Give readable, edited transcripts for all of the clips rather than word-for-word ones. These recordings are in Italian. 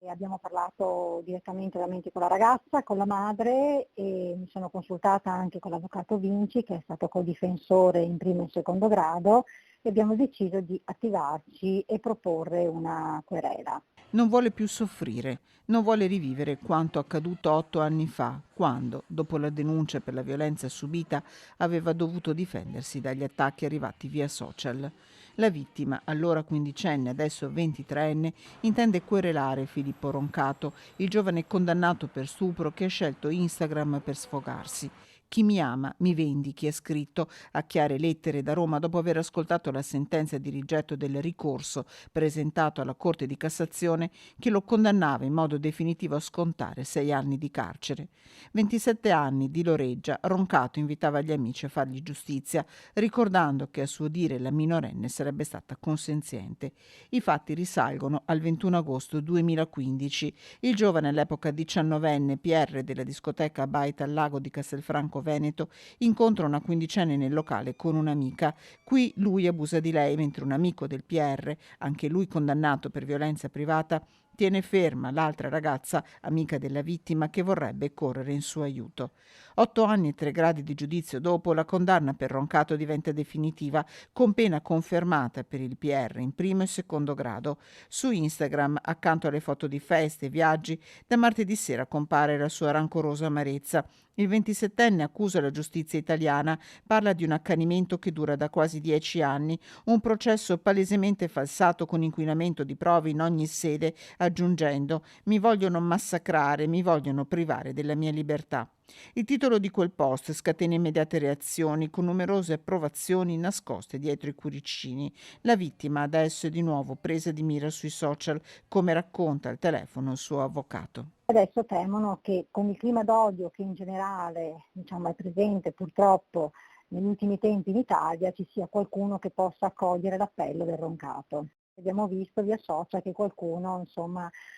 E abbiamo parlato direttamente con la ragazza, con la madre e mi sono consultata anche con l'avvocato Vinci, che è stato codifensore in primo e secondo grado, e abbiamo deciso di attivarci e proporre una querela. Non vuole più soffrire, non vuole rivivere quanto accaduto 8 anni fa, quando, dopo la denuncia per la violenza subita, aveva dovuto difendersi dagli attacchi arrivati via social. La vittima, allora quindicenne, adesso 23enne, intende querelare Filippo Roncato, il giovane condannato per stupro che ha scelto Instagram per sfogarsi. Chi mi ama mi vendichi, ha scritto a chiare lettere da Roma dopo aver ascoltato la sentenza di rigetto del ricorso presentato alla Corte di Cassazione che lo condannava in modo definitivo a scontare 6 anni di carcere. 27 anni di Loreggia, Roncato invitava gli amici a fargli giustizia, ricordando che a suo dire la minorenne sarebbe stata consenziente. I fatti risalgono al 21 agosto 2015. Il giovane, all'epoca 19enne, PR della discoteca Baita al lago di Castelfranco Veneto, incontra una quindicenne nel locale con un'amica. Qui lui abusa di lei mentre un amico del PR, anche lui condannato per violenza privata, tiene ferma l'altra ragazza, amica della vittima, che vorrebbe correre in suo aiuto. 8 anni e 3 gradi di giudizio dopo, la condanna per Roncato diventa definitiva, con pena confermata per il PR in primo e secondo grado. Su Instagram, accanto alle foto di feste e viaggi, da martedì sera compare la sua rancorosa amarezza. Il 27enne accusa la giustizia italiana, parla di un accanimento che dura da quasi 10 anni, un processo palesemente falsato con inquinamento di prove in ogni sede, aggiungendo «Mi vogliono massacrare, mi vogliono privare della mia libertà». Il titolo di quel post scatena immediate reazioni con numerose approvazioni nascoste dietro i cuoricini. La vittima adesso è di nuovo presa di mira sui social, come racconta al telefono il suo avvocato. Adesso temono che con il clima d'odio che in generale è presente purtroppo negli ultimi tempi in Italia ci sia qualcuno che possa accogliere l'appello del Roncato. Abbiamo visto via social che qualcuno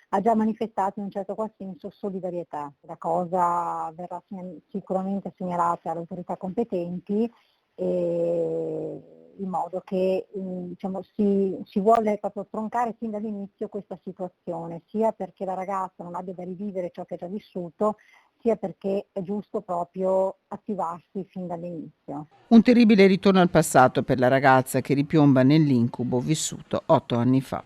ha già manifestato in un certo qual senso solidarietà. La cosa verrà sicuramente segnalata alle autorità competenti in modo che si vuole proprio troncare fin dall'inizio questa situazione, sia perché la ragazza non abbia da rivivere ciò che ha già vissuto, sia perché è giusto proprio attivarsi fin dall'inizio. Un terribile ritorno al passato per la ragazza che ripiomba nell'incubo vissuto 8 anni fa.